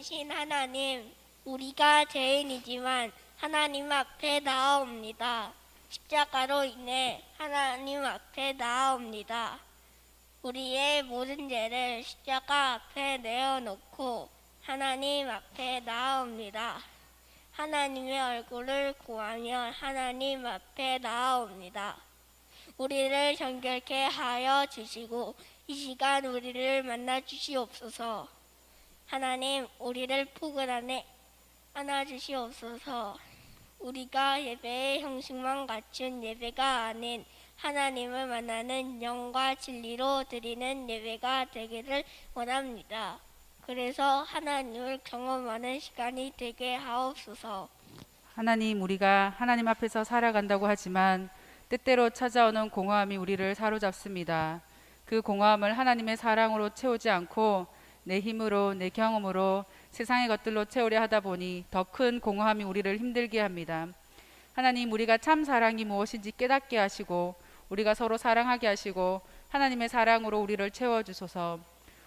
왕이신 하나님, 우리가 죄인이지만 하나님 앞에 나아옵니다. 십자가로 인해 하나님 앞에 나아옵니다. 우리의 모든 죄를 십자가 앞에 내어놓고 하나님 앞에 나아옵니다. 하나님의 얼굴을 구하며 하나님 앞에 나아옵니다. 우리를 정결케 하여 주시고 이 시간 우리를 만나 주시옵소서. 하나님, 우리를 포근하게 안아 주시옵소서. 우리가 예배의 형식만 갖춘 예배가 아닌 하나님을 만나는 영과 진리로 드리는 예배가 되기를 원합니다. 그래서 하나님을 경험하는 시간이 되게 하옵소서. 하나님, 우리가 하나님 앞에서 살아간다고 하지만 때때로 찾아오는 공허함이 우리를 사로잡습니다. 그 공허함을 하나님의 사랑으로 채우지 않고 내 힘으로, 내 경험으로 세상의 것들로 채우려 하다 보니 더 큰 공허함이 우리를 힘들게 합니다. 하나님, 우리가 참 사랑이 무엇인지 깨닫게 하시고 우리가 서로 사랑하게 하시고 하나님의 사랑으로 우리를 채워주소서.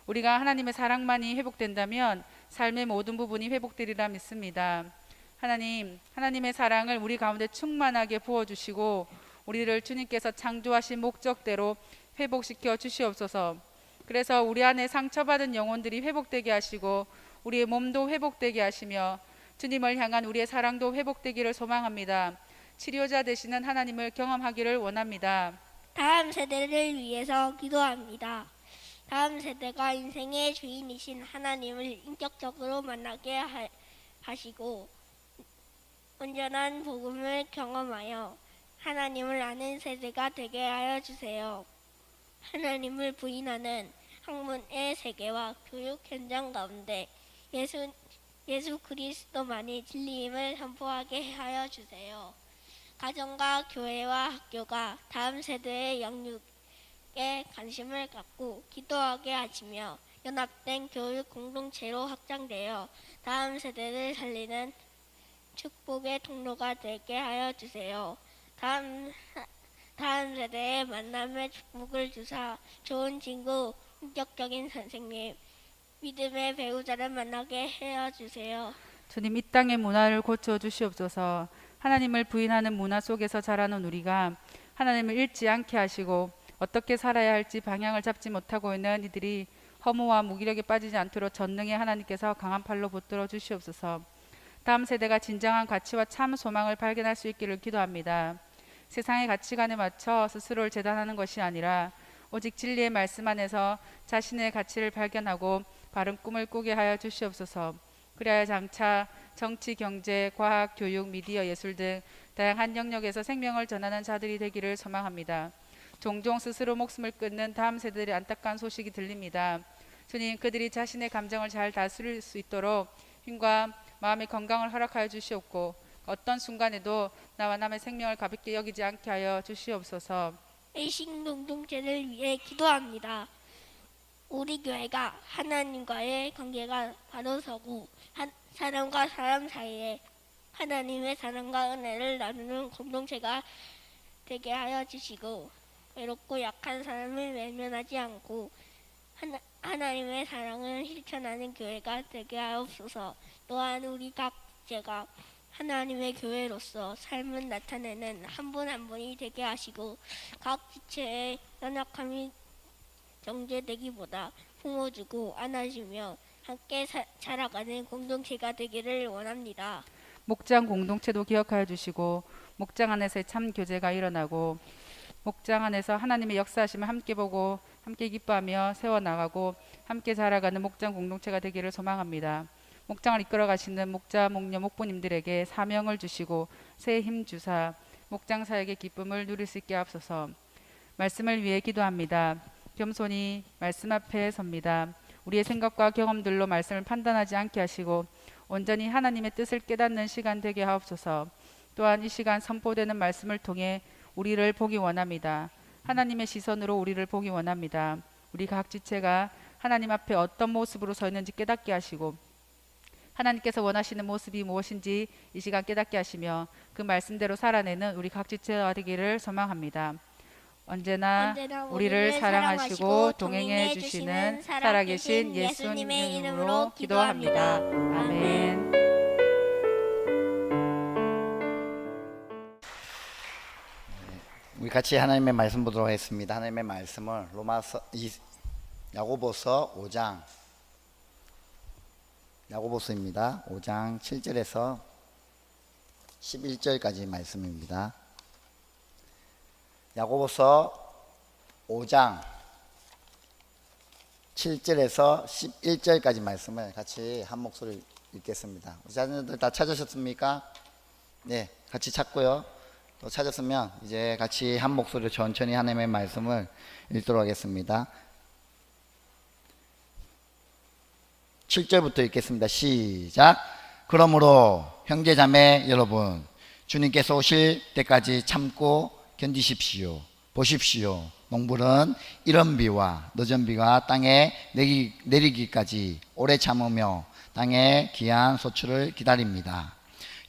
우리가 하나님의 사랑만이 회복된다면 삶의 모든 부분이 회복되리라 믿습니다. 하나님, 하나님의 사랑을 우리 가운데 충만하게 부어주시고 우리를 주님께서 창조하신 목적대로 회복시켜 주시옵소서. 그래서 우리 안에 상처받은 영혼들이 회복되게 하시고 우리의 몸도 회복되게 하시며 주님을 향한 우리의 사랑도 회복되기를 소망합니다. 치료자 되시는 하나님을 경험하기를 원합니다. 다음 세대를 위해서 기도합니다. 다음 세대가 인생의 주인이신 하나님을 인격적으로 만나게 하시고 온전한 복음을 경험하여 하나님을 아는 세대가 되게 하여 주세요. 하나님을 부인하는 학문의 세계와 교육 현장 가운데 예수 그리스도만이 진리임을 선포하게 하여 주세요. 가정과 교회와 학교가 다음 세대의 영육에 관심을 갖고 기도하게 하시며 연합된 교육 공동체로 확장되어 다음 세대를 살리는 축복의 통로가 되게 하여 주세요. 다음 세대의 만남의 축복을 주사 좋은 친구, 인격적인 선생님, 믿음의 배우자를 만나게 해주세요. 주님, 이 땅의 문화를 고쳐 주시옵소서. 하나님을 부인하는 문화 속에서 자라는 우리가 하나님을 잃지 않게 하시고 어떻게 살아야 할지 방향을 잡지 못하고 있는 이들이 허무와 무기력에 빠지지 않도록 전능의 하나님께서 강한 팔로 붙들어 주시옵소서. 다음 세대가 진정한 가치와 참 소망을 발견할 수 있기를 기도합니다. 세상의 가치관에 맞춰 스스로를 재단하는 것이 아니라 오직 진리의 말씀 안에서 자신의 가치를 발견하고 바른 꿈을 꾸게 하여 주시옵소서. 그래야 장차 정치, 경제, 과학, 교육, 미디어, 예술 등 다양한 영역에서 생명을 전하는 자들이 되기를 소망합니다. 종종 스스로 목숨을 끊는 다음 세대들의 안타까운 소식이 들립니다. 주님, 그들이 자신의 감정을 잘 다스릴 수 있도록 힘과 마음의 건강을 허락하여 주시옵고 어떤 순간에도 나와 남의 생명을 가볍게 여기지 않게 하여 주시옵소서. 의식 공동체를 위해 기도합니다. 우리 교회가 하나님과의 관계가 바로 서고 사람과 사람 사이에 하나님의 사랑과 은혜를 나누는 공동체가 되게 하여 주시고 외롭고 약한 사람을 외면하지 않고 하나님의 사랑을 실천하는 교회가 되게 하옵소서. 또한 우리 각자가 하나님의 교회로서 삶을 나타내는 한 분 한 분이 되게 하시고 각 지체의 연약함이 정죄되기보다 품어주고 안아주며 함께 살아가는 공동체가 되기를 원합니다. 목장 공동체도 기억하여 주시고 목장 안에서의 참 교제가 일어나고 목장 안에서 하나님의 역사하심을 함께 보고 함께 기뻐하며 세워나가고 함께 자라가는 목장 공동체가 되기를 소망합니다. 목장을 이끌어 가시는 목자, 목녀, 목부님들에게 사명을 주시고 새 힘 주사 목장 사역의 기쁨을 누릴 수 있게 하옵소서. 말씀을 위해 기도합니다. 겸손히 말씀 앞에 섭니다. 우리의 생각과 경험들로 말씀을 판단하지 않게 하시고 온전히 하나님의 뜻을 깨닫는 시간 되게 하옵소서. 또한 이 시간 선포되는 말씀을 통해 우리를 보기 원합니다. 하나님의 시선으로 우리를 보기 원합니다. 우리 각 지체가 하나님 앞에 어떤 모습으로 서 있는지 깨닫게 하시고 하나님께서 원하시는 모습이 무엇인지 이 시간 깨닫게 하시며 그 말씀대로 살아내는 우리 각 지체가 되기를 소망합니다. 언제나 우리를 사랑하시고 동행해 주시는 살아계신 예수님의 이름으로 기도합니다. 아멘. 우리 같이 하나님의 말씀 보도록 하겠습니다. 하나님의 말씀을 야고보서 5장 야고보서입니다. 5장 7절에서 11절까지 말씀입니다. 야고보서 5장 7절에서 11절까지 말씀을 같이 한 목소리 읽겠습니다. 자녀들 다 찾으셨습니까? 네, 같이 찾고요. 또 찾았으면 이제 같이 한 목소리로 천천히 하나님의 말씀을 읽도록 하겠습니다. 7절부터 읽겠습니다. 시작. 그러므로 형제자매 여러분, 주님께서 오실 때까지 참고 견디십시오. 보십시오. 농부는 이른 비와 늦은 비가 땅에 내리기까지 오래 참으며 땅의 귀한 소출을 기다립니다.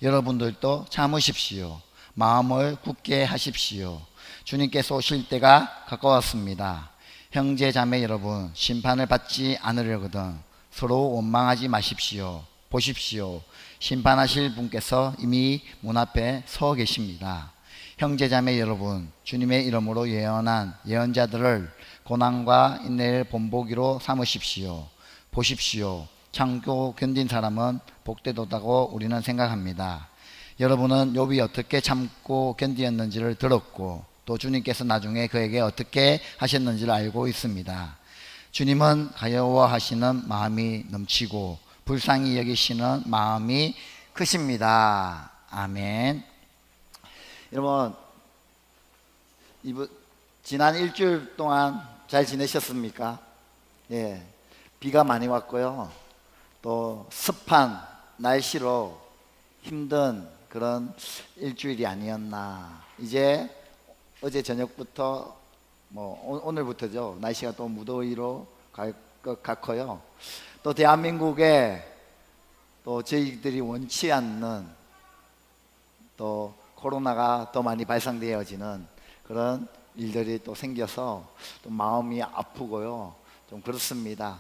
여러분들도 참으십시오. 마음을 굳게 하십시오. 주님께서 오실 때가 가까웠습니다. 형제 자매 여러분, 심판을 받지 않으려거든 서로 원망하지 마십시오. 보십시오. 심판하실 분께서 이미 문 앞에 서 계십니다. 형제 자매 여러분, 주님의 이름으로 예언한 예언자들을 고난과 인내를 본보기로 삼으십시오. 보십시오. 참고 견딘 사람은 복되도다고 우리는 생각합니다. 여러분은 욥이 어떻게 참고 견디었는지를 들었고 또 주님께서 나중에 그에게 어떻게 하셨는지를 알고 있습니다. 주님은 가여워하시는 마음이 넘치고 불쌍히 여기시는 마음이 크십니다. 아멘. 여러분, 지난 일주일 동안 잘 지내셨습니까? 예, 비가 많이 왔고요. 또 습한 날씨로 힘든 그런 일주일이 아니었나. 이제 어제 저녁부터 오늘부터죠. 날씨가 또 무더위로 갈 것 같고요. 또 대한민국에 또 저희들이 원치 않는 또 코로나가 더 많이 발생되어지는 그런 일들이 또 생겨서 또 마음이 아프고요. 좀 그렇습니다.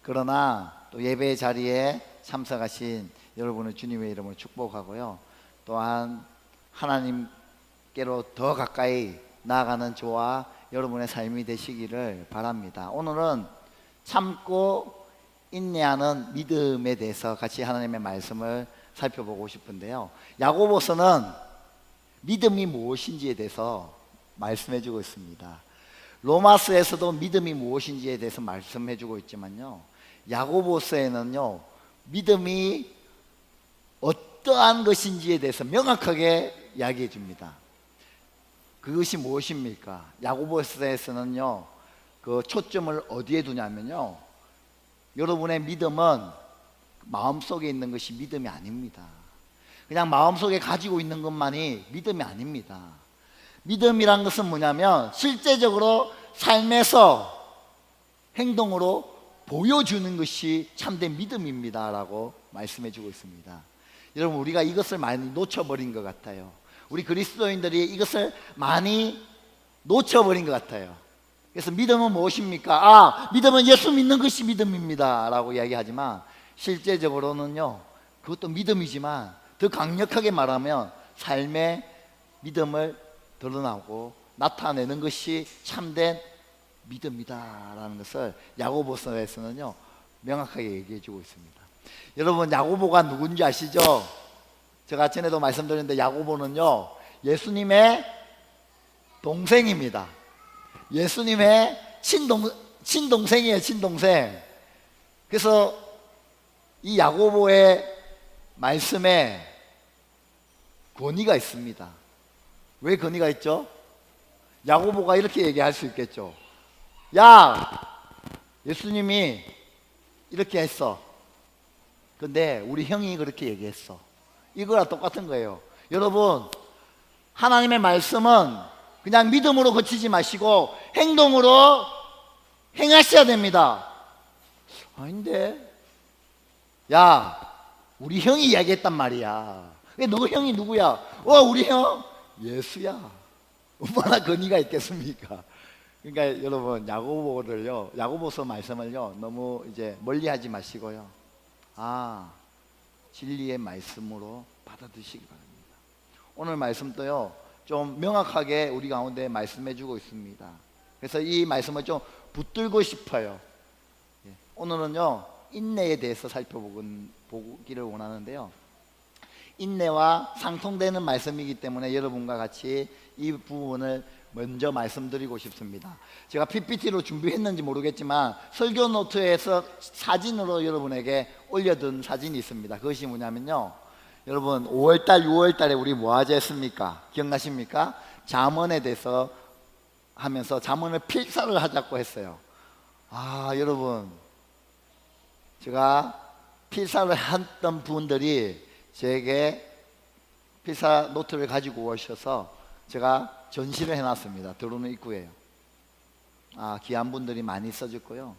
그러나 또 예배 자리에 참석하신 여러분을 주님의 이름으로 축복하고요. 또한 하나님께로 더 가까이 나아가는 저와 여러분의 삶이 되시기를 바랍니다. 오늘은 참고 인내하는 믿음에 대해서 같이 하나님의 말씀을 살펴보고 싶은데요. 야고보서는 믿음이 무엇인지에 대해서 말씀해주고 있습니다. 로마서에서도 믿음이 무엇인지에 대해서 말씀해주고 있지만요, 야고보서에는요 믿음이 어떠한 것인지에 대해서 명확하게 이야기해 줍니다. 그것이 무엇입니까? 야고보서에서는요 그 초점을 어디에 두냐면요, 여러분의 믿음은 마음속에 있는 것이 믿음이 아닙니다. 그냥 마음속에 가지고 있는 것만이 믿음이 아닙니다. 믿음이란 것은 뭐냐면 실제적으로 삶에서 행동으로 보여주는 것이 참된 믿음입니다 라고 말씀해 주고 있습니다. 여러분, 우리가 이것을 많이 놓쳐버린 것 같아요. 우리 그리스도인들이 이것을 많이 놓쳐버린 것 같아요. 그래서 믿음은 무엇입니까? 믿음은 예수 믿는 것이 믿음입니다 라고 이야기하지만 실제적으로는요 그것도 믿음이지만 더 강력하게 말하면 삶의 믿음을 드러나고 나타내는 것이 참된 믿음이다 라는 것을 야고보서에서는요 명확하게 얘기해 주고 있습니다. 여러분, 야고보가 누군지 아시죠? 제가 전에도 말씀드렸는데 야고보는요 예수님의 동생입니다. 예수님의 친동생이에요. 친동생. 그래서 이 야고보의 말씀에 권위가 있습니다. 왜 권위가 있죠? 야고보가 이렇게 얘기할 수 있겠죠. 야, 예수님이 이렇게 했어. 근데 우리 형이 그렇게 얘기했어. 이거랑 똑같은 거예요. 여러분, 하나님의 말씀은 그냥 믿음으로 거치지 마시고 행동으로 행하셔야 됩니다. 아닌데, 야, 우리 형이 이야기했단 말이야. 너 형이 누구야? 우리 형 예수야. 얼마나 권위가 있겠습니까? 그러니까 여러분 야고보서 말씀을요 너무 이제 멀리하지 마시고요. 진리의 말씀으로 받아들이시기 바랍니다. 오늘 말씀도요 좀 명확하게 우리 가운데 말씀해주고 있습니다. 그래서 이 말씀을 좀 붙들고 싶어요. 오늘은요 인내에 대해서 살펴보기를 원하는데요. 인내와 상통되는 말씀이기 때문에 여러분과 같이 이 부분을 먼저 말씀드리고 싶습니다. 제가 PPT로 준비했는지 모르겠지만 설교 노트에서 사진으로 여러분에게 올려둔 사진이 있습니다. 그것이 뭐냐면요, 여러분 5월달 6월달에 우리 뭐 하자 했습니까? 기억나십니까? 잠언에 대해서 하면서 잠언을 필사를 하자고 했어요. 여러분 제가 필사를 했던 분들이 제게 필사 노트를 가지고 오셔서 제가 전시를 해놨습니다. 들어오는 입구에요. 귀한 분들이 많이 써줬고요.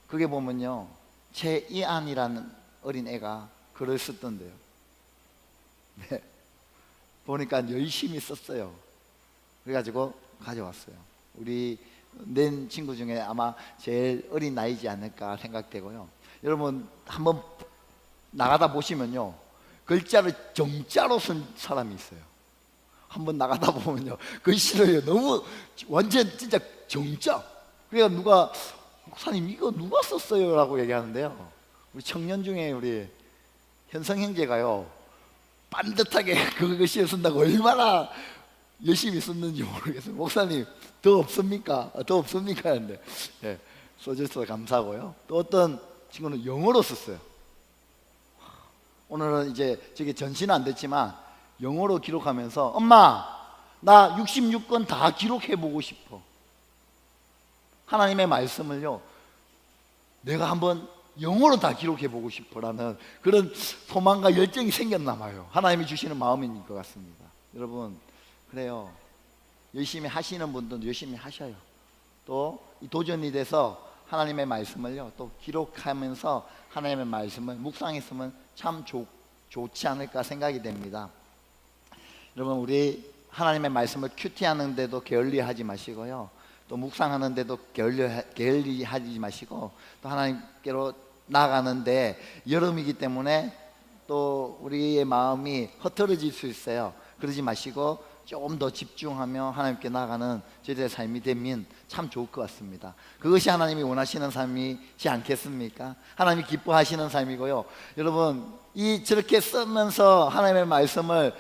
그게 보면요 최이안이라는 어린애가 글을 썼던데요. 네. 보니까 열심히 썼어요. 그래가지고 가져왔어요. 우리 낸 친구 중에 아마 제일 어린 나이지 않을까 생각되고요. 여러분 한번 나가다 보시면요 글자를 정자로 쓴 사람이 있어요. 한번 나가다 보면요 글씨를 너무 완전 진짜 정자. 그러니까 누가 목사님 이거 누가 썼어요? 라고 얘기하는데요, 우리 청년 중에 우리 현성 형제가요 반듯하게 그 글씨를 쓴다고 얼마나 열심히 썼는지 모르겠어요. 목사님 더 없습니까? 더 없습니까? 하는데 써주셔서 감사하고요. 또 어떤 친구는 영어로 썼어요. 오늘은 이제 저게 전시는 안 됐지만 영어로 기록하면서 엄마 나 66권 다 기록해보고 싶어. 하나님의 말씀을요 내가 한번 영어로 다 기록해보고 싶어라는 그런 소망과 열정이 생겼나 봐요. 하나님이 주시는 마음인 것 같습니다. 여러분 그래요, 열심히 하시는 분들도 열심히 하셔요. 또 이 도전이 돼서 하나님의 말씀을요 또 기록하면서 하나님의 말씀을 묵상했으면 참 좋지 않을까 생각이 됩니다. 여러분 우리 하나님의 말씀을 큐티하는데도 게을리하지 마시고요, 또 묵상하는데도 게을리하지 마시고, 또 하나님께로 나아가는데 여름이기 때문에 또 우리의 마음이 흐트러질 수 있어요. 그러지 마시고 조금 더 집중하며 하나님께 나아가는 저희들의 삶이 되면 참 좋을 것 같습니다. 그것이 하나님이 원하시는 삶이지 않겠습니까? 하나님이 기뻐하시는 삶이고요. 여러분 저렇게 쓰면서 하나님의 말씀을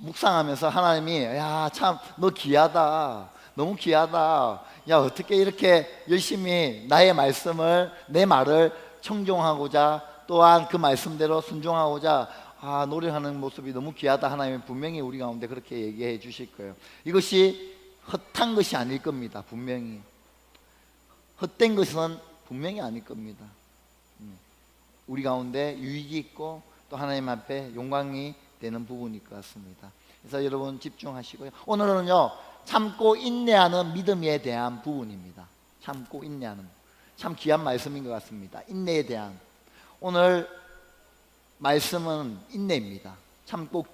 묵상하면서 하나님이 야 참 너 귀하다, 너무 귀하다, 야 어떻게 이렇게 열심히 나의 말씀을 내 말을 청종하고자 또한 그 말씀대로 순종하고자 노력하는 모습이 너무 귀하다. 하나님은 분명히 우리 가운데 그렇게 얘기해 주실 거예요. 이것이 헛한 것이 아닐 겁니다. 분명히 헛된 것은 분명히 아닐 겁니다. 우리 가운데 유익이 있고 또 하나님 앞에 영광이 되는 부분일 것 같습니다. 그래서 여러분 집중하시고요. 오늘은요 참고 인내하는 믿음에 대한 부분입니다. 참고 인내하는, 참 귀한 말씀인 것 같습니다. 인내에 대한 오늘 말씀은 인내입니다. 참고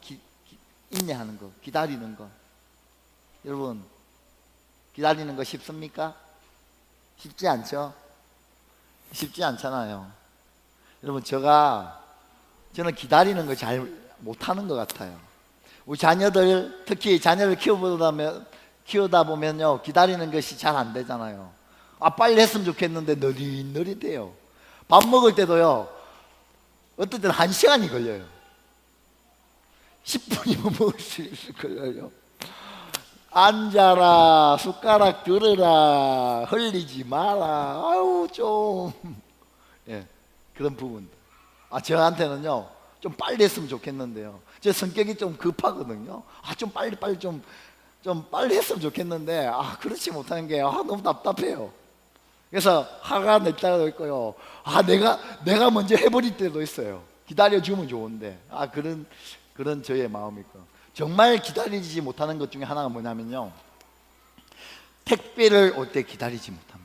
인내하는 거, 기다리는 거. 여러분 기다리는 거 쉽습니까? 쉽지 않죠? 쉽지 않잖아요. 여러분 저는 기다리는 거 잘 못하는 것 같아요. 우리 자녀들 특히 자녀를 키우다 보면요 기다리는 것이 잘 안 되잖아요. 빨리 했으면 좋겠는데 느릿느릿해요. 밥 먹을 때도요 어떨 때는 1시간이 걸려요. 10분이면 먹을 수 있을 걸요. 앉아라, 숟가락 들어라, 흘리지 마라. 좀 그런 부분들. 저한테는요 좀 빨리 했으면 좋겠는데요. 제 성격이 좀 급하거든요. 좀 빨리 했으면 좋겠는데 그렇지 못하는 게 너무 답답해요. 그래서 화가 낼 때도 있고요. 내가 먼저 해버릴 때도 있어요. 기다려주면 좋은데 그런 저의 마음이 있고, 정말 기다리지 못하는 것 중에 하나가 뭐냐면요 택배를 올 때 기다리지 못합니다.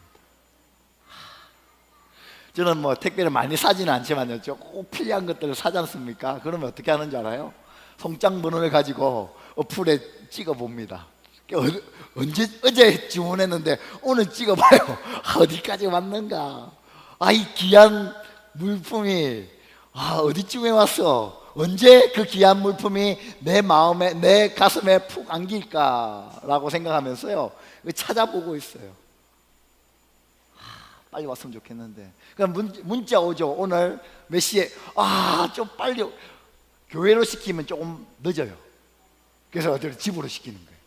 저는 뭐 택배를 많이 사지는 않지만요 꼭 필요한 것들을 사지 않습니까? 그러면 어떻게 하는지 알아요? 송장 번호를 가지고 어플에 찍어 봅니다. 어제 주문했는데 오늘 찍어봐요. 어디까지 왔는가? 이 귀한 물품이 어디쯤에 왔어? 언제 그 귀한 물품이 내 마음에, 내 가슴에 푹 안길까라고 생각하면서요, 찾아보고 있어요. 빨리 왔으면 좋겠는데. 그럼 문자 오죠. 오늘 몇 시에? 좀 빨리. 교회로 시키면 조금 늦어요. 그래서 어디로 집으로 시키는 거예요.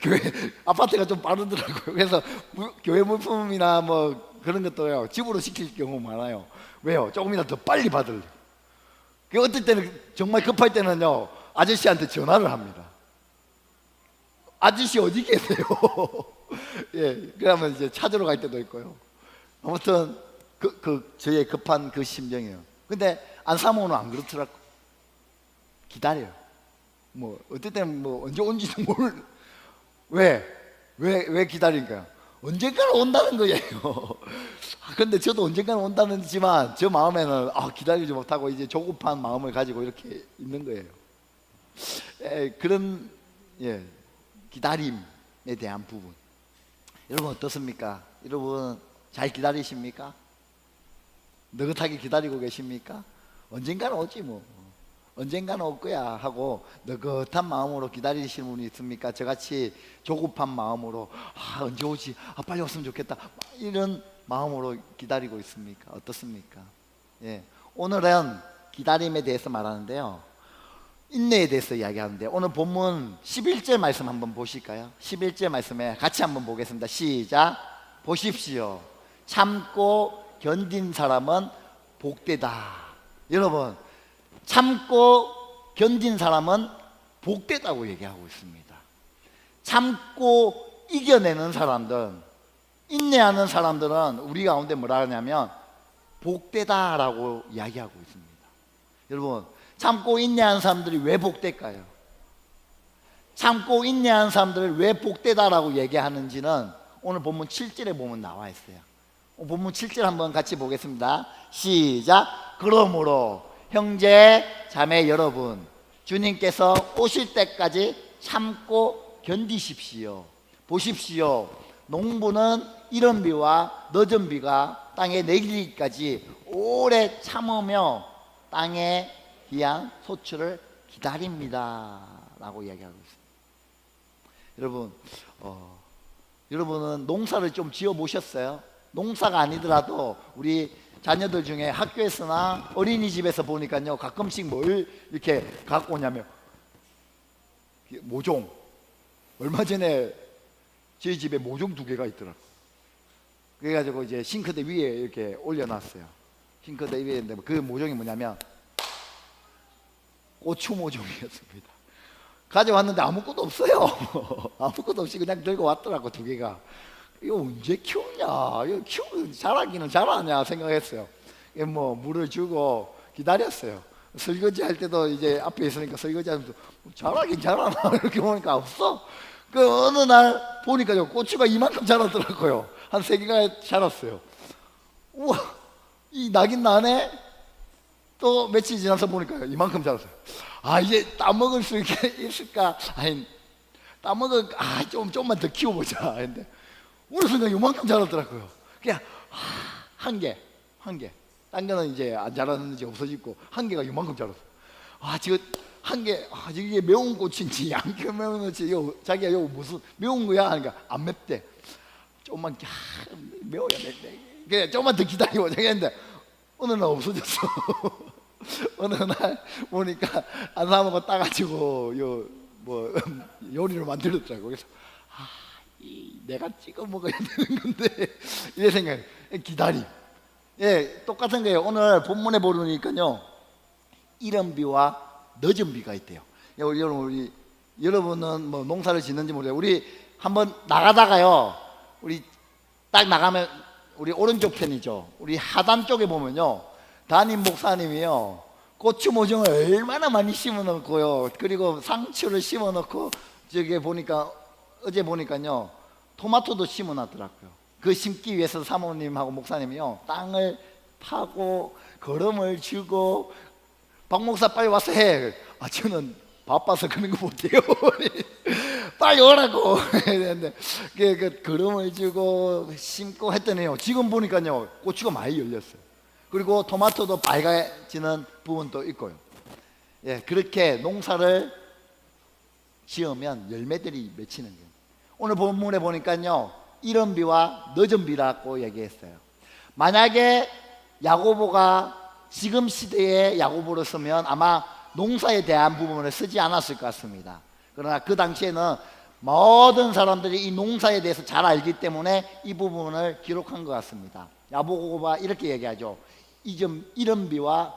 교회 아파트가 좀 빠르더라고요. 그래서 교회 물품이나 뭐 그런 것도요, 집으로 시킬 경우 많아요. 왜요? 조금이라도 더 빨리 받으려고. 어떨 때는 정말 급할 때는요, 아저씨한테 전화를 합니다. 아저씨 어디 계세요? 예, 그러면 이제 찾으러 갈 때도 있고요. 아무튼 저의 급한 그 심정이에요. 근데 안사모는 안 그렇더라고. 기다려요. 뭐 어떨 때는 뭐 언제 온지도 모르. 왜 기다리니까요? 언젠가는 온다는 거예요. 근데 저도 언젠가는 온다는지만 저 마음에는 기다리지 못하고 이제 조급한 마음을 가지고 이렇게 있는 거예요. 그런 기다림에 대한 부분. 여러분 어떻습니까? 여러분 잘 기다리십니까? 느긋하게 기다리고 계십니까? 언젠가는 오지 뭐. 언젠가는 올 거야 하고 느긋한 마음으로 기다리시는 분이 있습니까? 저같이 조급한 마음으로 언제 오지? 빨리 왔으면 좋겠다. 이런 마음으로 기다리고 있습니까? 어떻습니까? 예, 오늘은 기다림에 대해서 말하는데요, 인내에 대해서 이야기하는데, 오늘 본문 11절 말씀 한번 보실까요? 11절 말씀에 같이 한번 보겠습니다. 시작. 보십시오. 참고 견딘 사람은 복되다. 여러분, 참고 견딘 사람은 복되다고 얘기하고 있습니다. 참고 이겨내는 사람들, 인내하는 사람들은 우리 가운데 뭐라 하냐면 복되다라고 이야기하고 있습니다. 여러분, 참고 인내하는 사람들이 왜 복될까요? 참고 인내하는 사람들을 왜 복되다라고 얘기하는지는 오늘 본문 7절에 보면 나와 있어요. 본문 7절 한번 같이 보겠습니다. 시작. 그러므로 형제 자매 여러분, 주님께서 오실 때까지 참고 견디십시오. 보십시오. 농부는 이른 비와 늦은 비가 땅에 내리기까지 오래 참으며 땅에 귀한 소출을 기다립니다 라고 이야기하고 있습니다. 여러분, 여러분은 농사를 좀 지어 보셨어요? 농사가 아니더라도 우리 자녀들 중에 학교에서나 어린이집에서 보니까요, 가끔씩 뭘 이렇게 갖고 오냐면 모종. 얼마 전에 저희 집에 모종 2개가 있더라고요. 그래가지고 이제 싱크대 위에 이렇게 올려놨어요. 싱크대 위에 있는데 그 모종이 뭐냐면 고추 모종이었습니다. 가져왔는데 아무것도 없어요. 아무것도 없이 그냥 들고 왔더라고, 2개가. 이거 언제 키우냐? 이거 키우고 자라기는 잘하냐 생각했어요. 뭐 물을 주고 기다렸어요. 설거지 할 때도 이제 앞에 있으니까 설거지 하면서 자라긴 잘하나 이렇게 보니까 없어. 그 어느 날 보니까요, 고추가 이만큼 자라더라고요. 한 3개가 자랐어요. 우와, 이 나긴 나네. 또 며칠 지나서 보니까요, 이만큼 자랐어요. 이제 따먹을 수 있을까? 따먹을 좀만 더 키워보자 했는데 어느 순간 이만큼 자랐더라고요. 그냥 한 개. 딴 거는 이제 안 자랐는지 없어지고 한 개가 이만큼 자랐어요. 지금 한 개, 이게 매운 고추인지 안 매운 고추인지, 자기가 이거 무슨 매운 거야? 하니까 안 맵대. 조금만 매워야 돼. 그래, 조금만 더 기다리고 자기 했는데 어느 날 없어졌어. 어느 날 보니까 안 사먹고 따가지고 뭐 요리를 만들었더라고. 그래서 내가 찍어 먹어야 되는 건데 이래 생각해. 기다림. 예, 똑같은 거예요. 오늘 본문에 보니까요, 이른 비와 늦은 비가 있대요. 여러분은 뭐 농사를 짓는지 모르겠어요. 우리 한번 나가다가요, 우리 딱 나가면 우리 오른쪽 편이죠. 우리 하단 쪽에 보면요, 담임 목사님이요, 고추 모종을 얼마나 많이 심어 놓고요, 그리고 상추를 심어 놓고, 저기 보니까 어제 보니까요, 토마토도 심어 놨더라고요. 그 심기 위해서 사모님하고 목사님이요, 땅을 파고 거름을 주고, 박 목사 빨리 와서 해. 저는 바빠서 그런 거 못해요. 빨리 오라고 했는데 그 걸음을 주고 심고 했더니요, 지금 보니까요 고추가 많이 열렸어요. 그리고 토마토도 밝아지는 부분도 있고요. 예, 그렇게 농사를 지으면 열매들이 맺히는 거예요. 오늘 본문에 보니까요, 이른 비와 늦은 비라고 얘기했어요. 만약에 야고보가 지금 시대에 야고보로서면 아마 농사에 대한 부분을 쓰지 않았을 것 같습니다. 그러나 그 당시에는 모든 사람들이 이 농사에 대해서 잘 알기 때문에 이 부분을 기록한 것 같습니다. 야고보가 이렇게 얘기하죠. 이른 비와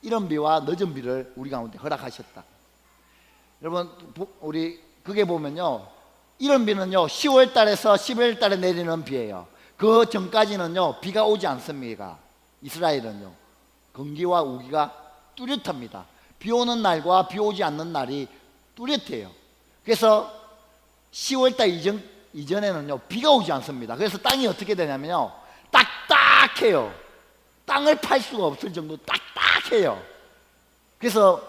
늦은 비를 우리 가운데 허락하셨다. 여러분, 우리 그게 보면요, 이른 비는요 10월 달에서 11월 달에 내리는 비예요. 그 전까지는요 비가 오지 않습니다. 이스라엘은요 건기와 우기가 뚜렷합니다. 비 오는 날과 비 오지 않는 날이 뚜렷해요. 그래서 10월 달 이전에는요 비가 오지 않습니다. 그래서 땅이 어떻게 되냐면요 딱딱해요. 땅을 팔 수가 없을 정도 딱딱해요. 그래서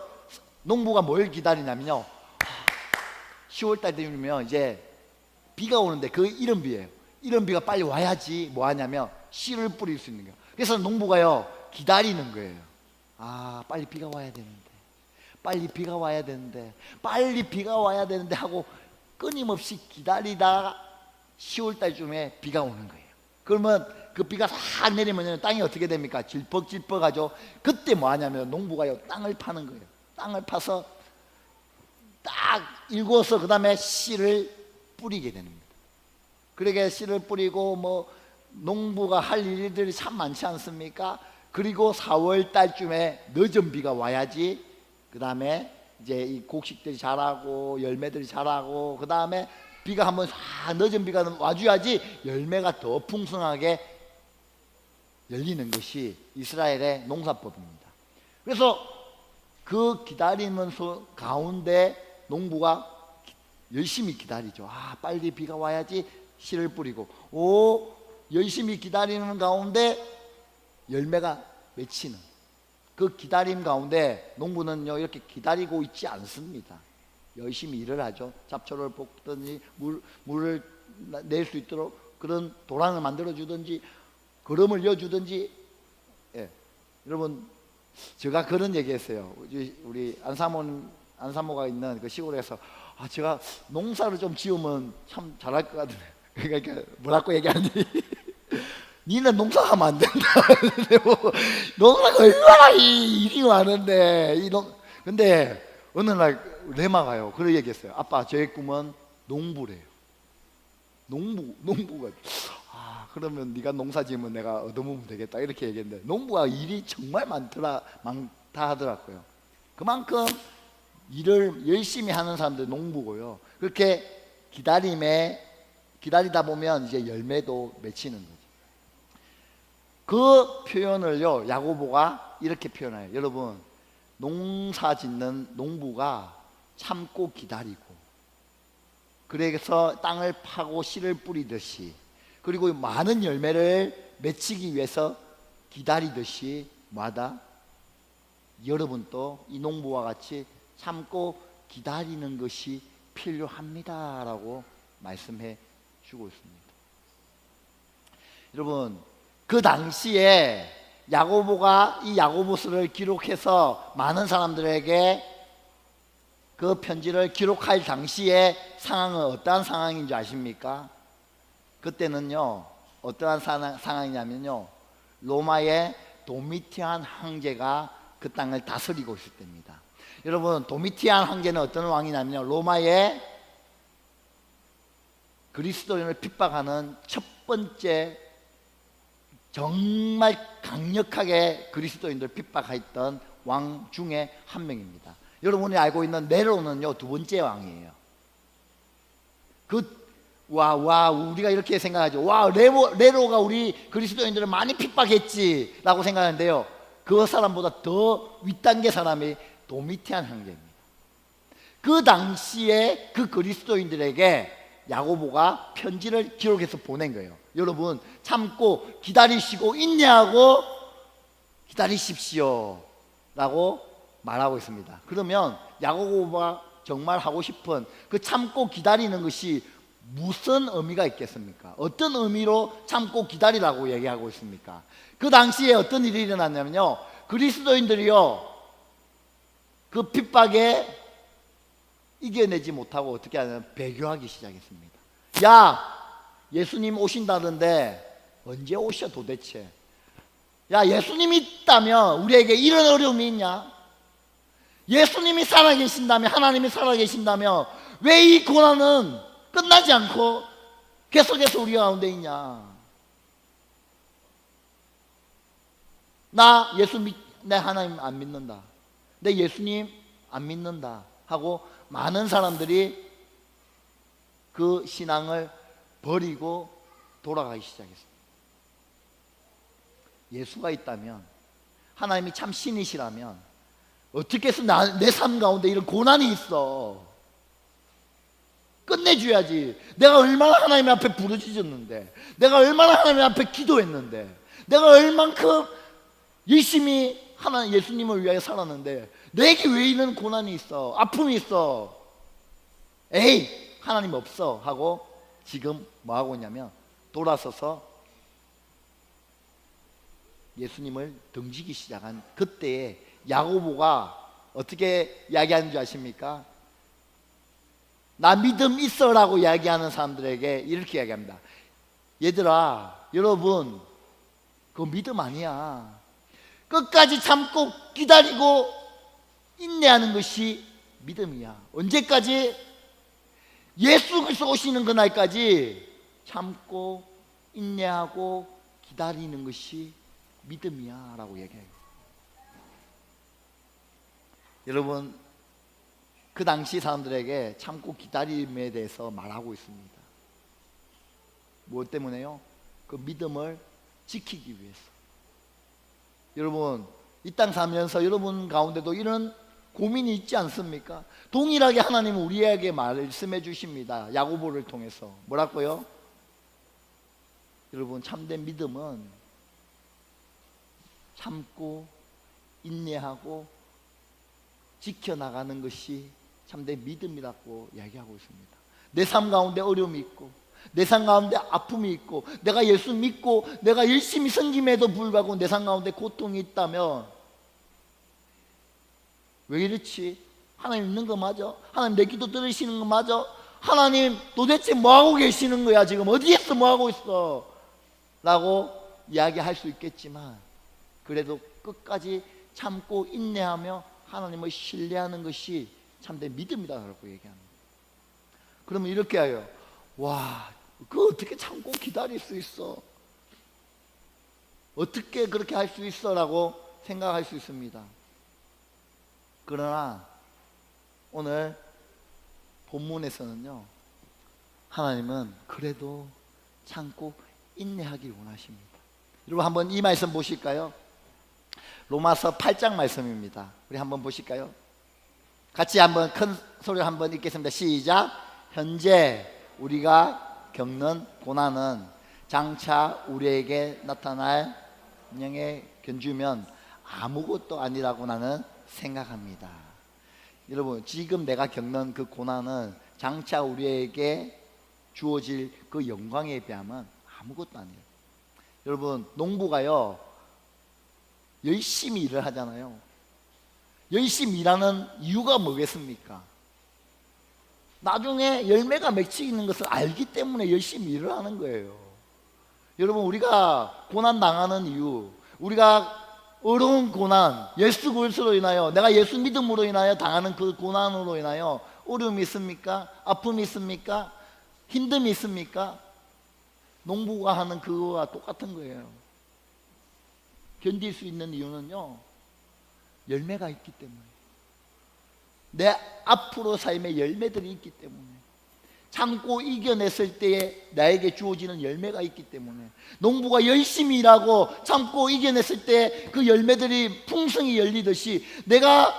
농부가 뭘 기다리냐면요, 10월 달 되면 이제 비가 오는데 그 이른 비예요. 이른 비가 빨리 와야지 뭐 하냐면 씨를 뿌릴 수 있는 거예요. 그래서 농부가요 기다리는 거예요. 아, 빨리 비가 와야 되는데, 빨리 비가 와야 되는데, 빨리 비가 와야 되는데 하고 끊임없이 기다리다가 10월 달쯤에 비가 오는 거예요. 그러면 그 비가 싹 내리면 땅이 어떻게 됩니까? 질퍽질퍽하죠. 그때 뭐 하냐면 농부가요 땅을 파는 거예요. 땅을 파서 딱 일궈서 그 다음에 씨를 뿌리게 됩니다. 그러게 씨를 뿌리고 뭐 농부가 할 일들이 참 많지 않습니까? 그리고 4월 달쯤에 늦은 비가 와야지 그 다음에 이제 이 곡식들이 자라고 열매들이 자라고 그 다음에 비가 한번 싹 늦은 비가 와줘야지 열매가 더 풍성하게 열리는 것이 이스라엘의 농사법입니다. 그래서 그 기다리는 가운데 농부가 열심히 기다리죠. 아, 빨리 비가 와야지 씨를 뿌리고, 열심히 기다리는 가운데 열매가 맺히는 그 기다림 가운데 농부는요 이렇게 기다리고 있지 않습니다. 열심히 일을 하죠. 잡초를 뽑든지 물을 낼 수 있도록 그런 도랑을 만들어 주든지 거름을 이어주든지. 예. 여러분, 제가 그런 얘기했어요. 우리 안사모가 있는 그 시골에서 제가 농사를 좀 지으면 참 잘할 것 같은데, 그러니까 뭐라고 얘기하니? 니는 농사하면 안 된다. 뭐, 농사가 얼마나 일이 많은데 근데 어느 날 레마가요 그런 얘기했어요. 아빠, 저의 꿈은 농부래요. 농부가 그러면 네가 농사 지으면 내가 얻어먹으면 되겠다 이렇게 얘기했는데, 농부가 일이 정말 많다 하더라고요. 그만큼 일을 열심히 하는 사람들 농부고요. 그렇게 기다리다 보면 이제 열매도 맺히는 거죠. 그 표현을요 야고보가 이렇게 표현해요. 여러분, 농사 짓는 농부가 참고 기다리고, 그래서 땅을 파고 씨를 뿌리듯이, 그리고 많은 열매를 맺히기 위해서 기다리듯이 마다 여러분도 이 농부와 같이 참고 기다리는 것이 필요합니다라고 말씀해 주고 있습니다. 여러분, 그 당시에 야고보가 이 야고보서를 기록해서 많은 사람들에게 그 편지를 기록할 당시의 상황은 어떠한 상황인지 아십니까? 그때는요 어떠한 상황이냐면요, 로마의 도미티안 황제가 그 땅을 다스리고 있을 때입니다. 여러분, 도미티안 황제는 어떤 왕이냐면요, 로마의 그리스도인을 핍박하는 첫 번째 정말 강력하게 그리스도인들을 핍박했던 왕 중에 한 명입니다. 여러분이 알고 있는 네로는요 두 번째 왕이에요. 우리가 이렇게 생각하죠. 네로가 우리 그리스도인들을 많이 핍박했지 라고 생각하는데요, 그 사람보다 더 윗단계 사람이 도미티안 황제입니다. 그 당시에 그 그리스도인들에게 야고보가 편지를 기록해서 보낸 거예요. 여러분, 참고 기다리시고 인내하고 기다리십시오 라고 말하고 있습니다. 그러면 야고보가 정말 하고 싶은 그 참고 기다리는 것이 무슨 의미가 있겠습니까? 어떤 의미로 참고 기다리라고 얘기하고 있습니까? 그 당시에 어떤 일이 일어났냐면요, 그리스도인들이요 그 핍박에 이겨내지 못하고 어떻게 하냐면 배교하기 시작했습니다. 야, 예수님 오신다던데 언제 오셔 도대체? 야, 예수님이 있다면 우리에게 이런 어려움이 있냐? 예수님이 살아계신다면, 하나님이 살아계신다면 왜 이 고난은 끝나지 않고 계속해서 우리 가운데 있냐? 나 내 하나님 안 믿는다, 내 예수님 안 믿는다 하고 많은 사람들이 그 신앙을 버리고 돌아가기 시작했습니다. 예수가 있다면, 하나님이 참 신이시라면 어떻게 해서 내 삶 가운데 이런 고난이 있어 끝내줘야지. 내가 얼마나 하나님 앞에 부르짖었는데, 내가 얼마나 하나님 앞에 기도했는데, 내가 얼만큼 열심히 예수님을 위하여 살았는데 내게 왜 이런 고난이 있어, 아픔이 있어, 에이 하나님 없어 하고 지금 뭐 하고 있냐면 돌아서서 예수님을 등지기 시작한 그때에 야고보가 어떻게 이야기하는 줄 아십니까? 나 믿음 있어라고 이야기하는 사람들에게 이렇게 이야기합니다. 얘들아, 여러분, 그거 믿음 아니야. 끝까지 참고 기다리고 인내하는 것이 믿음이야. 언제까지? 예수 그리스도 오시는 그날까지 참고 인내하고 기다리는 것이 믿음이야 라고 얘기해요. 여러분, 그 당시 사람들에게 참고 기다림에 대해서 말하고 있습니다. 무엇 때문에요? 그 믿음을 지키기 위해서. 여러분, 이 땅 살면서 여러분 가운데도 이런 고민이 있지 않습니까? 동일하게 하나님은 우리에게 말씀해 주십니다. 야고보를 통해서 뭐라고요? 여러분, 참된 믿음은 참고 인내하고 지켜나가는 것이 참된 믿음이라고 이야기하고 있습니다. 내 삶 가운데 어려움이 있고, 내 삶 가운데 아픔이 있고, 내가 예수 믿고 내가 열심히 섬김에도 불구하고 내 삶 가운데 고통이 있다면 왜 이렇지? 하나님 있는 거 맞아? 하나님 내 기도 들으시는 거 맞아? 하나님 도대체 뭐하고 계시는 거야? 지금 어디에서 뭐하고 있어? 라고 이야기할 수 있겠지만 그래도 끝까지 참고 인내하며 하나님을 신뢰하는 것이 참된 믿음이다라고 얘기합니다. 그러면 이렇게 해요. 와, 그거 어떻게 참고 기다릴 수 있어? 어떻게 그렇게 할 수 있어? 라고 생각할 수 있습니다. 그러나 오늘 본문에서는요, 하나님은 그래도 참고 인내하길 원하십니다. 여러분 한번 이 말씀 보실까요? 로마서 8장 말씀입니다. 우리 한번 보실까요? 같이 한번 큰 소리로 한번 읽겠습니다. 시작. 현재 우리가 겪는 고난은 장차 우리에게 나타날 운명에 견주면 아무것도 아니라고 나는 생각합니다. 여러분, 지금 내가 겪는 그 고난은 장차 우리에게 주어질 그 영광에 비하면 아무것도 아니에요. 여러분, 농부가요 열심히 일을 하잖아요. 열심히 일하는 이유가 뭐겠습니까? 나중에 열매가 맺히는 것을 알기 때문에 열심히 일을 하는 거예요. 여러분, 우리가 고난 당하는 이유, 우리가 어려운 고난, 예수 그리스도로 인하여, 내가 예수 믿음으로 인하여 당하는 그 고난으로 인하여 어려움이 있습니까? 아픔이 있습니까? 힘듦이 있습니까? 농부가 하는 그거와 똑같은 거예요. 견딜 수 있는 이유는요, 열매가 있기 때문에, 내 앞으로 삶의 열매들이 있기 때문에, 참고 이겨냈을 때에 나에게 주어지는 열매가 있기 때문에, 농부가 열심히 일하고 참고 이겨냈을 때 그 열매들이 풍성히 열리듯이 내가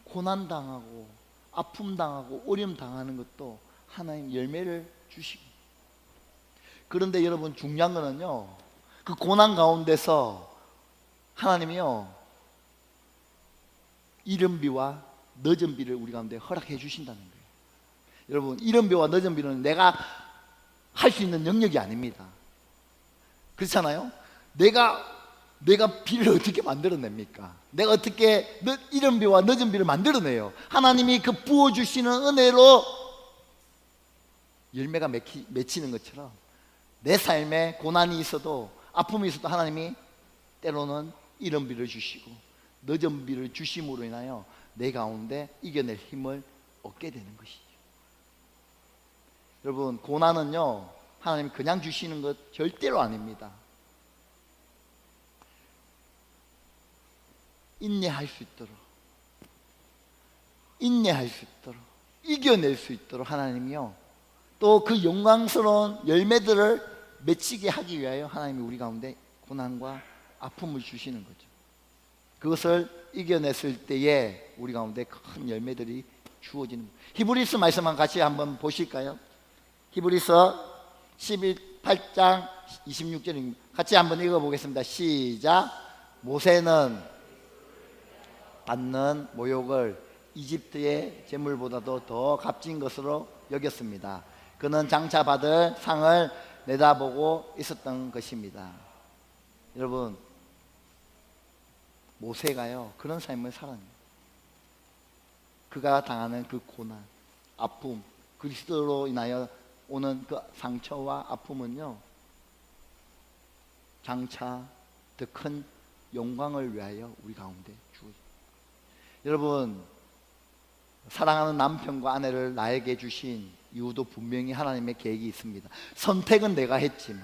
고난당하고 아픔당하고 어려움당하는 것도 하나님 열매를 주시고. 그런데 여러분, 중요한 거는요, 그 고난 가운데서 하나님이요 이른비와 늦은 비를 우리 가운데 허락해 주신다는 거예요. 여러분, 이른 비와 늦은 비는 내가 할 수 있는 영역이 아닙니다. 그렇잖아요? 내가 비를 어떻게 만들어냅니까? 내가 어떻게 이른 비와 늦은 비를 만들어내요? 하나님이 그 부어주시는 은혜로 열매가 맺히는 것처럼 내 삶에 고난이 있어도 아픔이 있어도 하나님이 때로는 이른 비를 주시고 늦은 비를 주심으로 인하여 내 가운데 이겨낼 힘을 얻게 되는 것이죠. 여러분, 고난은요, 하나님이 그냥 주시는 것 절대로 아닙니다. 인내할 수 있도록 이겨낼 수 있도록 하나님이요, 또 그 영광스러운 열매들을 맺히게 하기 위하여 하나님이 우리 가운데 고난과 아픔을 주시는 거죠. 그것을 이겨냈을 때에 우리 가운데 큰 열매들이 주어지는 거예요. 히브리서 말씀만 같이 한번 보실까요? 히브리서 18장 26절입니다. 같이 한번 읽어보겠습니다. 시작. 모세는 받는 모욕을 이집트의 재물보다도 더 값진 것으로 여겼습니다. 그는 장차 받을 상을 내다보고 있었던 것입니다. 여러분, 모세가요, 그런 삶을 살았네요. 그가 당하는 그 고난, 아픔, 그리스도로 인하여 오는 그 상처와 아픔은요, 장차 더 큰 영광을 위하여 우리 가운데 주어집니다. 여러분, 사랑하는 남편과 아내를 나에게 주신 이유도 분명히 하나님의 계획이 있습니다. 선택은 내가 했지만,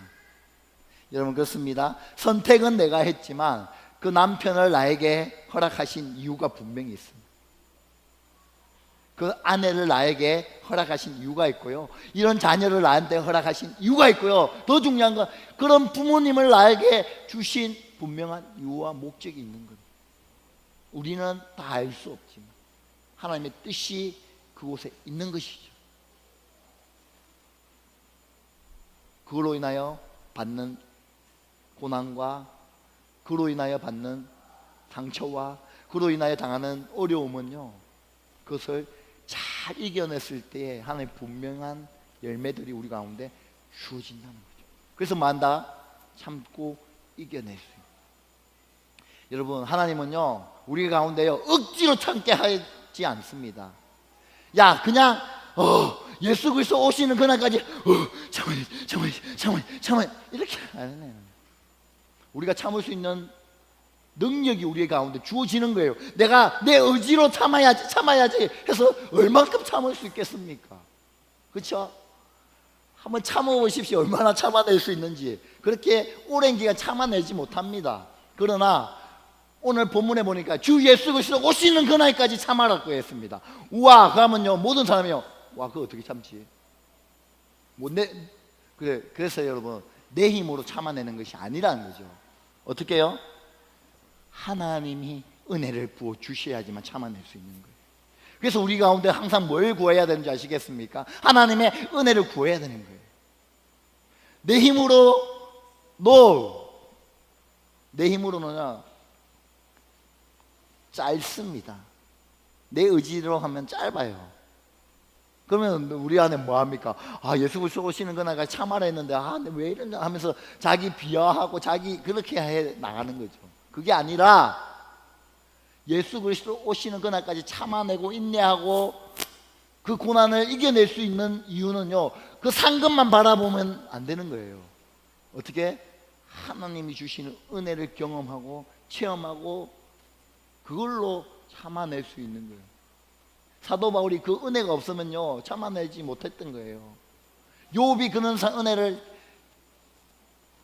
여러분 그렇습니다. 선택은 내가 했지만 그 남편을 나에게 허락하신 이유가 분명히 있습니다. 그 아내를 나에게 허락하신 이유가 있고요, 이런 자녀를 나한테 허락하신 이유가 있고요, 더 중요한 건 그런 부모님을 나에게 주신 분명한 이유와 목적이 있는 겁니다. 우리는 다 알 수 없지만 하나님의 뜻이 그곳에 있는 것이죠. 그걸로 인하여 받는 고난과 그로 인하여 받는 상처와 그로 인하여 당하는 어려움은요, 그것을 잘 이겨냈을 때에 하나님의 분명한 열매들이 우리 가운데 주어진다는 거죠. 그래서 만다 참고 이겨낼 수 있는. 여러분, 하나님은요, 우리 가운데요, 억지로 참게 하지 않습니다. 야, 그냥 예수 그리스도 오시는 그날까지 참아야 이렇게 안 해요. 우리가 참을 수 있는 능력이 우리 가운데 주어지는 거예요. 내가 내 의지로 참아야지 해서 얼만큼 참을 수 있겠습니까? 그렇죠? 한번 참아보십시오. 얼마나 참아낼 수 있는지. 그렇게 오랜 기간 참아내지 못합니다. 그러나 오늘 본문에 보니까 주 예수 그리스도 오시는 그날까지 참아라고 했습니다. 우와, 그러면요, 모든 사람이요, 와, 그거 어떻게 참지? 그래서 여러분, 내 힘으로 참아내는 것이 아니라는 거죠. 어떻게 해요? 하나님이 은혜를 부어 주셔야지만 참아낼 수 있는 거예요. 그래서 우리 가운데 항상 뭘 구해야 되는지 아시겠습니까? 하나님의 은혜를 구해야 되는 거예요. 내 힘으로는 짧습니다. 내 의지로 하면 짧아요. 그러면 우리 안에 뭐 합니까? 예수 그리스도 오시는 그날까지 참아라 했는데 왜 이러냐 하면서 자기 비하하고 자기 그렇게 해 나가는 거죠. 그게 아니라 예수 그리스도 오시는 그날까지 참아내고 인내하고 그 고난을 이겨낼 수 있는 이유는요, 그 상급만 바라보면 안 되는 거예요. 어떻게? 하나님이 주시는 은혜를 경험하고 체험하고 그걸로 참아낼 수 있는 거예요. 사도 바울이 그 은혜가 없으면요, 참아내지 못했던 거예요. 욥이 그런 은혜를,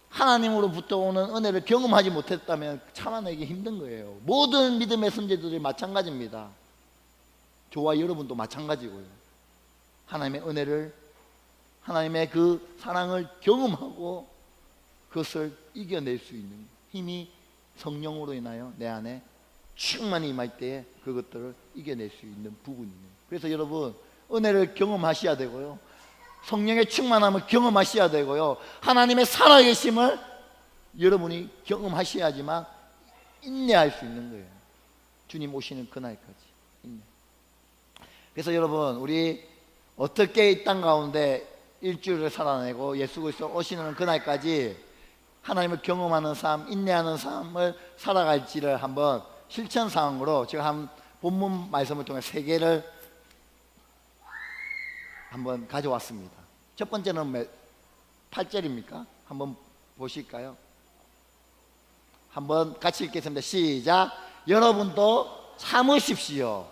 하나님으로부터 오는 은혜를 경험하지 못했다면 참아내기 힘든 거예요. 모든 믿음의 선제들이 마찬가지입니다. 저와 여러분도 마찬가지고요. 하나님의 은혜를, 하나님의 그 사랑을 경험하고 그것을 이겨낼 수 있는 힘이 성령으로 인하여 내 안에 충만히 임할 때에 그것들을 이겨낼 수 있는 부분이에요. 그래서 여러분, 은혜를 경험하셔야 되고요, 성령의 충만함을 경험하셔야 되고요, 하나님의 살아계심을 여러분이 경험하셔야지만 인내할 수 있는 거예요. 주님 오시는 그날까지 인내. 그래서 여러분, 우리 어떻게 이 땅 가운데 일주일을 살아내고 예수 그리스도 오시는 그날까지 하나님을 경험하는 삶, 인내하는 삶을 살아갈지를 한번 실천사항으로 제가 한 본문 말씀을 통해 세 개를 한번 가져왔습니다. 첫 번째는 8절입니까? 한번 보실까요? 한번 같이 읽겠습니다. 시작. 여러분도 참으십시오.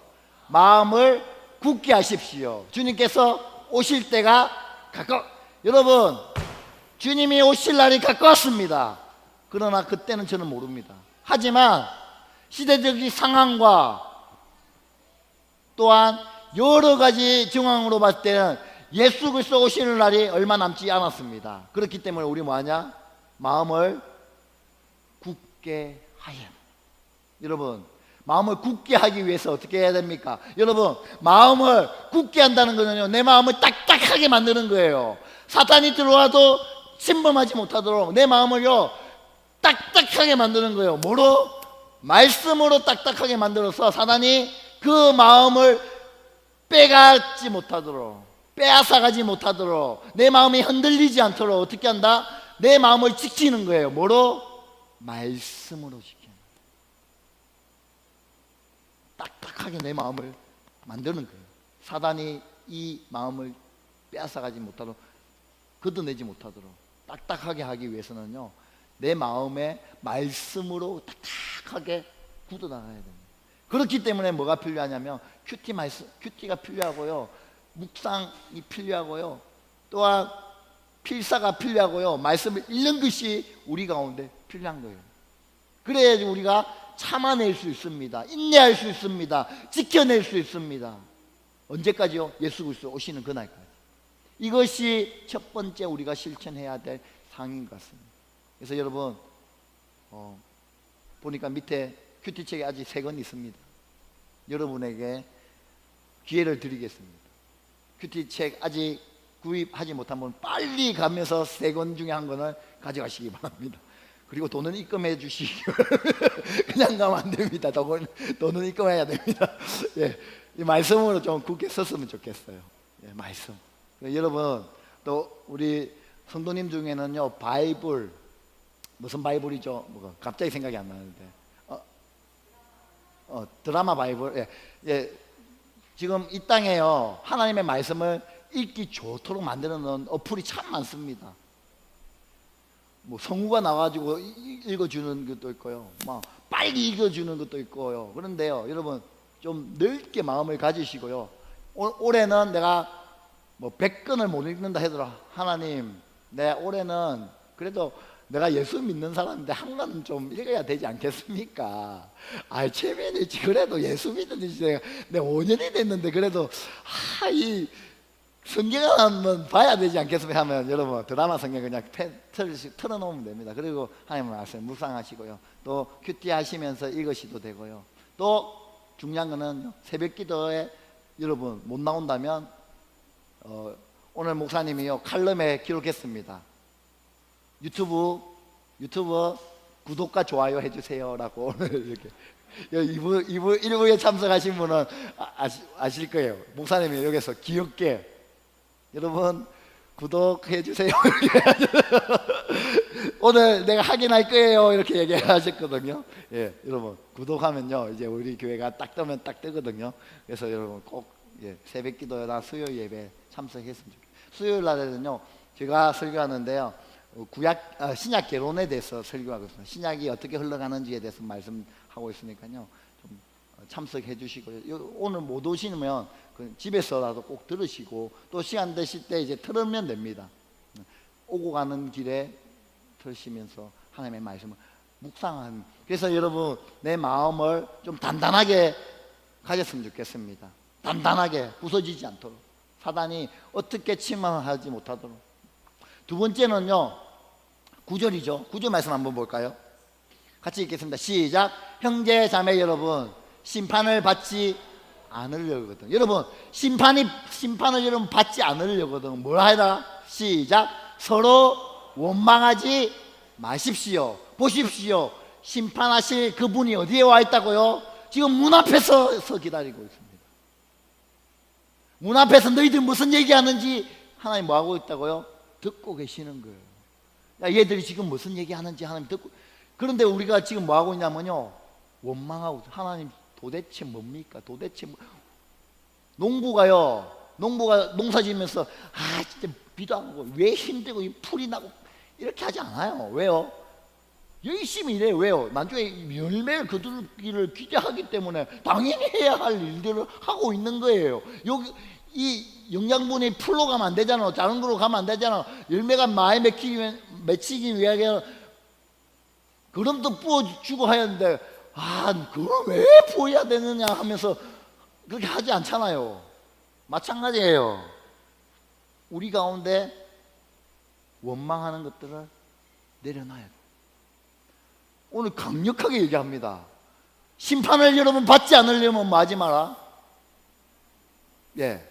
마음을 굳게 하십시오. 주님께서 오실 때가 여러분, 주님이 오실 날이 가까웠습니다. 그러나 그때는 저는 모릅니다. 하지만 시대적인 상황과 또한 여러 가지 정황으로 봤을 때는 예수 그리스도 오시는 날이 얼마 남지 않았습니다. 그렇기 때문에 우리 뭐하냐? 마음을 굳게 하여. 여러분, 마음을 굳게 하기 위해서 어떻게 해야 됩니까? 여러분, 마음을 굳게 한다는 거는요, 내 마음을 딱딱하게 만드는 거예요. 사탄이 들어와도 침범하지 못하도록 내 마음을요 딱딱하게 만드는 거예요. 뭐로? 말씀으로 딱딱하게 만들어서 사탄이 그 마음을 빼앗지 못하도록, 빼앗아가지 못하도록, 내 마음이 흔들리지 않도록 어떻게 한다? 내 마음을 지키는 거예요. 뭐로? 말씀으로 지키는 거예요. 딱딱하게 내 마음을 만드는 거예요. 사단이 이 마음을 빼앗아가지 못하도록, 걷어내지 못하도록 딱딱하게 하기 위해서는요, 내 마음에 말씀으로 딱딱하게 굳어나가야 됩니다. 그렇기 때문에 뭐가 필요하냐면 큐티가 필요하고요, 묵상이 필요하고요, 또한 필사가 필요하고요, 말씀을 읽는 것이 우리 가운데 필요한 거예요. 그래야지 우리가 참아낼 수 있습니다. 인내할 수 있습니다. 지켜낼 수 있습니다. 언제까지요? 예수 그리스도 오시는 그날까지. 이것이 첫 번째 우리가 실천해야 될 사항인 것 같습니다. 그래서 여러분, 보니까 밑에 큐티책이 아직 3권 있습니다. 여러분에게 기회를 드리겠습니다. 큐티책 아직 구입하지 못한 분 빨리 가면서 3권 중에 한 권을 가져가시기 바랍니다. 그리고 돈은 입금해 주시기 그냥 가면 안 됩니다. 돈은 입금해야 됩니다. 예, 이 말씀으로 좀 굳게 섰으면 좋겠어요. 예, 말씀. 여러분, 또 우리 성도님 중에는요, 바이블, 무슨 바이블이죠? 갑자기 생각이 안 나는데, 드라마 바이블. 예, 예, 지금 이 땅에요, 하나님의 말씀을 읽기 좋도록 만드는 어플이 참 많습니다. 뭐 성우가 나와가지고 읽어주는 것도 있고요, 막 빨리 읽어주는 것도 있고요. 그런데요, 여러분, 좀 넓게 마음을 가지시고요. 올해는 내가 뭐 100권을 못 읽는다 하더라. 하나님, 내 올해는 그래도 내가 예수 믿는 사람인데 한 권은 좀 읽어야 되지 않겠습니까? 아이, 최면이지. 그래도 예수 믿는 지 내가 5년이 됐는데 그래도 이 성경을 한번 봐야 되지 않겠습니까? 하면 여러분, 드라마 성경 그냥 틀어놓으면 됩니다. 그리고 하나님의 말씀 묵상하시고요, 또 큐티 하시면서 읽으시도 되고요. 또 중요한 거는 새벽 기도에 여러분 못 나온다면 오늘 목사님이요 칼럼에 기록했습니다. 유튜브 구독과 좋아요 해주세요라고 오늘 이렇게 1부에 참석하신 분은 아실 거예요. 목사님이 여기서 귀엽게 여러분 구독해 주세요 오늘 내가 확인할 거예요 이렇게 얘기하셨거든요. 예, 여러분 구독하면요 이제 우리 교회가 딱 뜨면 딱 뜨거든요. 그래서 여러분 꼭 새벽 기도나 수요일 예배 참석했으면 좋겠어요. 수요일 날에는요 제가 설교하는데요, 신약 개론에 대해서 설교하고 있습니다. 신약이 어떻게 흘러가는지에 대해서 말씀하고 있으니까요, 좀 참석해 주시고요. 오늘 못 오시면 집에서라도 꼭 들으시고, 또 시간 되실 때 이제 틀으면 됩니다. 오고 가는 길에 들으시면서 하나님의 말씀을 묵상하는. 그래서 여러분 내 마음을 좀 단단하게 가졌으면 좋겠습니다. 단단하게 부서지지 않도록, 사단이 어떻게 침범하지 못하도록. 두 번째는요 9절이죠. 9절 말씀 한번 볼까요? 같이 읽겠습니다. 시작. 형제 자매 여러분, 심판을 받지 않으려거든. 여러분 심판을 여러분 받지 않으려거든. 뭘 해라? 시작. 서로 원망하지 마십시오. 보십시오. 심판하실 그분이 어디에 와 있다고요? 지금 문 앞에서 기다리고 있습니다. 문 앞에서 너희들 무슨 얘기하는지 하나님 뭐 하고 있다고요? 듣고 계시는 거예요. 야, 얘들이 지금 무슨 얘기하는지 하나님 듣고. 그런데 우리가 지금 뭐 하고 있냐면요, 원망하고, 하나님 도대체 뭡니까? 도대체 농부가 농사 지으면서 진짜 비도 안 오고 왜 힘들고 풀이 나고 이렇게 하지 않아요. 왜요? 열심히 일해요. 왜요? 나중에 열매를 거두기를 기대하기 때문에 당연히 해야 할 일들을 하고 있는 거예요. 여기 이 영양분이 풀로 가면 안 되잖아. 다른 거로 가면 안 되잖아. 열매가 많이 맺히기 위하여 그럼도 부어주고 해야 하는데 그걸 왜 부어야 되느냐 하면서 그렇게 하지 않잖아요. 마찬가지예요. 우리 가운데 원망하는 것들을 내려놔야 돼요. 오늘 강력하게 얘기합니다. 심판을 여러분 받지 않으려면 뭐 하지 마라? 예,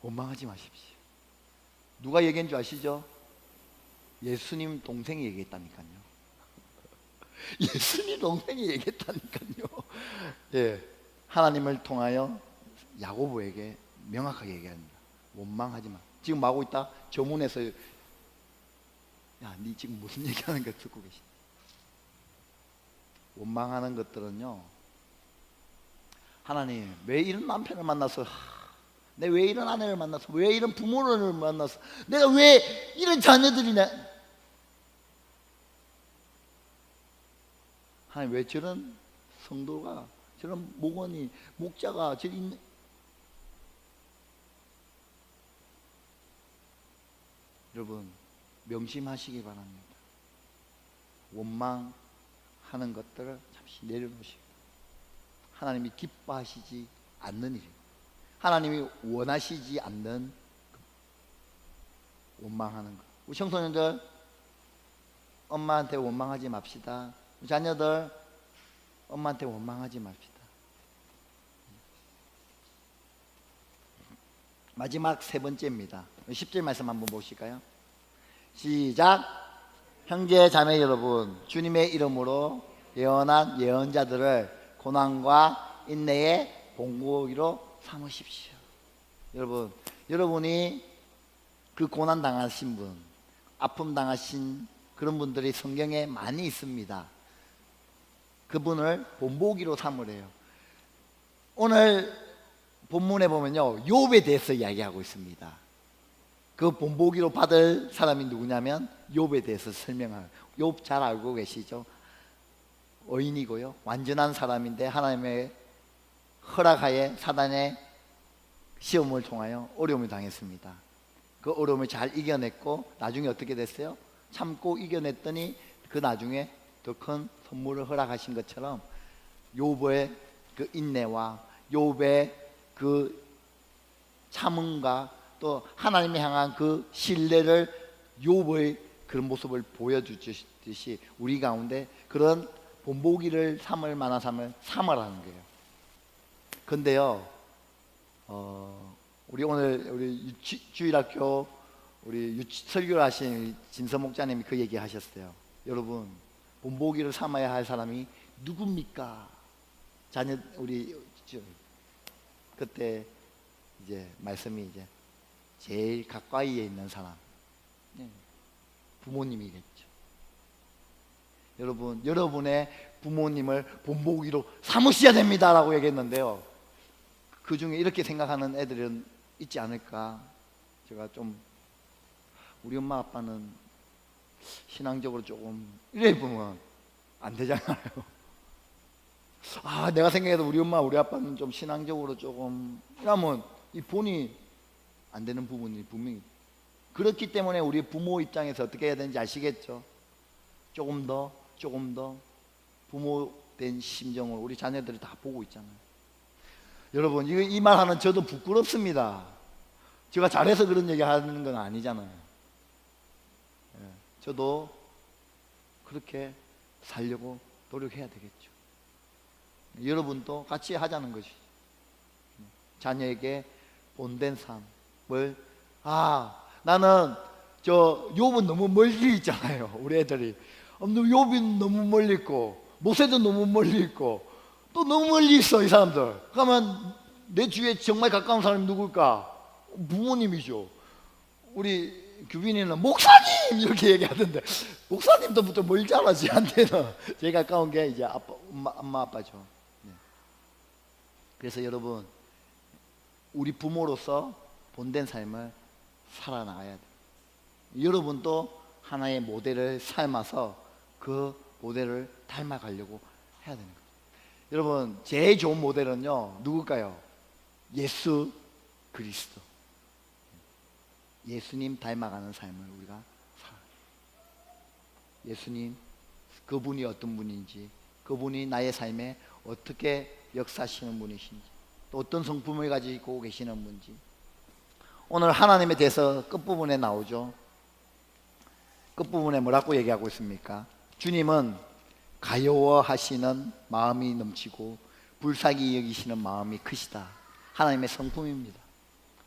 원망하지 마십시오. 누가 얘기한 줄 아시죠? 예수님 동생이 얘기했다니까요. 예수님 동생이 얘기했다니까요. 예, 하나님을 통하여 야고보에게 명확하게 얘기합니다. 원망하지 마. 지금 뭐 하고 있다? 저문에서 야, 니 지금 무슨 얘기하는 거 듣고 계시? 원망하는 것들은요, 하나님 왜 이런 남편을 만나서, 내가 왜 이런 아내를 만나서, 왜 이런 부모를 만나서, 내가 왜 이런 자녀들이냐, 하나님 왜 저런 성도가, 저런 목원이, 목자가 저기 있는. 여러분 명심하시기 바랍니다. 원망하는 것들을 잠시 내려놓으시고, 하나님이 기뻐하시지 않는 일, 하나님이 원하시지 않는 원망하는 것. 우리 청소년들, 엄마한테 원망하지 맙시다. 우리 자녀들, 엄마한테 원망하지 맙시다. 마지막 세 번째입니다. 10절 말씀 한번 보실까요? 시작. 형제 자매 여러분, 주님의 이름으로 예언한 예언자들을 고난과 인내의 본보기로 삼으십시오. 여러분, 여러분이 그 고난 당하신 분, 아픔 당하신 그런 분들이 성경에 많이 있습니다. 그분을 본보기로 삼으래요. 오늘 본문에 보면요, 욥에 대해서 이야기하고 있습니다. 그 본보기로 받을 사람이 누구냐면 욥에 대해서 설명하는. 욥 잘 알고 계시죠? 의인이고요, 완전한 사람인데 하나님의 허락하에 사단의 시험을 통하여 어려움을 당했습니다. 그 어려움을 잘 이겨냈고 나중에 어떻게 됐어요? 참고 이겨냈더니 그 나중에 더 큰 선물을 허락하신 것처럼 욥의 그 인내와 욥의 그 참음과 또 하나님을 향한 그 신뢰를, 욥의 그런 모습을 보여주듯이 우리 가운데 그런 본보기를 삼을 만한 삶을 삼으라는 거예요. 근데요, 우리 오늘 우리 주일학교 우리 설교를 하신 진서 목자님이 그 얘기 하셨어요. 여러분, 본보기를 삼아야 할 사람이 누굽니까? 자녀, 우리 그때 이제 말씀이 이제 제일 가까이에 있는 사람, 부모님이겠죠. 여러분, 여러분의 부모님을 본보기로 삼으셔야 됩니다라고 얘기했는데요, 그 중에 이렇게 생각하는 애들은 있지 않을까. 제가 좀, 우리 엄마 아빠는 신앙적으로 조금 이래 보면 안 되잖아요. 내가 생각해도 우리 엄마 우리 아빠는 좀 신앙적으로 조금 이러면 이 본이 안 되는 부분이 분명히. 그렇기 때문에 우리 부모 입장에서 어떻게 해야 되는지 아시겠죠? 조금 더 부모 된 심정을 우리 자녀들이 다 보고 있잖아요. 여러분, 이 말하는 저도 부끄럽습니다. 제가 잘해서 그런 얘기 하는 건 아니잖아요. 저도 그렇게 살려고 노력해야 되겠죠. 여러분도 같이 하자는 것이, 자녀에게 본된 삶을. 나는 욥은 너무 멀리 있잖아요. 우리 애들이 욥이 너무 멀리 있고 모세도 너무 멀리 있고 또 너무 멀리 있어 이 사람들. 그러면 내 주위에 정말 가까운 사람이 누굴까? 부모님이죠. 우리 규빈이는 목사님 이렇게 얘기하던데 목사님도부터 멀잖아. 저한테는 제일 가까운 게 이제 아빠, 엄마 아빠죠. 네. 그래서 여러분 우리 부모로서 본된 삶을 살아나가야 돼요. 여러분도 하나의 모델을 삶아서 그 모델을 닮아가려고 해야 되는 거예요. 여러분 제일 좋은 모델은요 누굴까요? 예수 그리스도. 예수님 닮아가는 삶을 우리가 살아요. 예수님 그분이 어떤 분인지, 그분이 나의 삶에 어떻게 역사하시는 분이신지, 또 어떤 성품을 가지고 계시는 분인지. 오늘 하나님에 대해서 끝부분에 나오죠. 끝부분에 뭐라고 얘기하고 있습니까? 주님은 가여워하시는 마음이 넘치고 불쌍히 여기시는 마음이 크시다. 하나님의 성품입니다.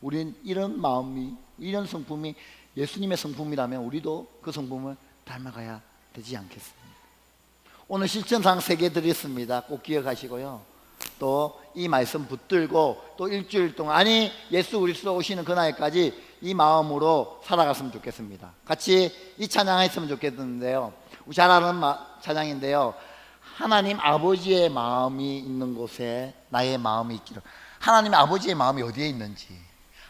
우리는 이런 마음이, 이런 성품이 예수님의 성품이라면 우리도 그 성품을 닮아가야 되지 않겠습니까? 오늘 실천상 3개 드렸습니다. 꼭 기억하시고요. 또 이 말씀 붙들고 또 일주일 동안, 아니 예수 그리스도 오시는 그날까지 이 마음으로 살아갔으면 좋겠습니다. 같이 이 찬양했으면 좋겠는데요. 우리 잘 아는 찬양인데요. 하나님 아버지의 마음이 있는 곳에 나의 마음이 있기를. 하나님 아버지의 마음이 어디에 있는지,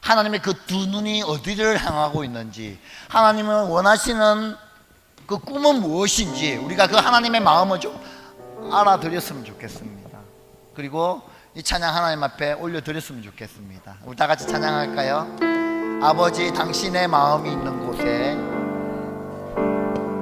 하나님의 그 두 눈이 어디를 향하고 있는지, 하나님은 원하시는 그 꿈은 무엇인지 우리가 그 하나님의 마음을 좀 알아드렸으면 좋겠습니다. 그리고 이 찬양 하나님 앞에 올려드렸으면 좋겠습니다. 우리 다 같이 찬양할까요? 아버지 당신의 마음이 있는 곳에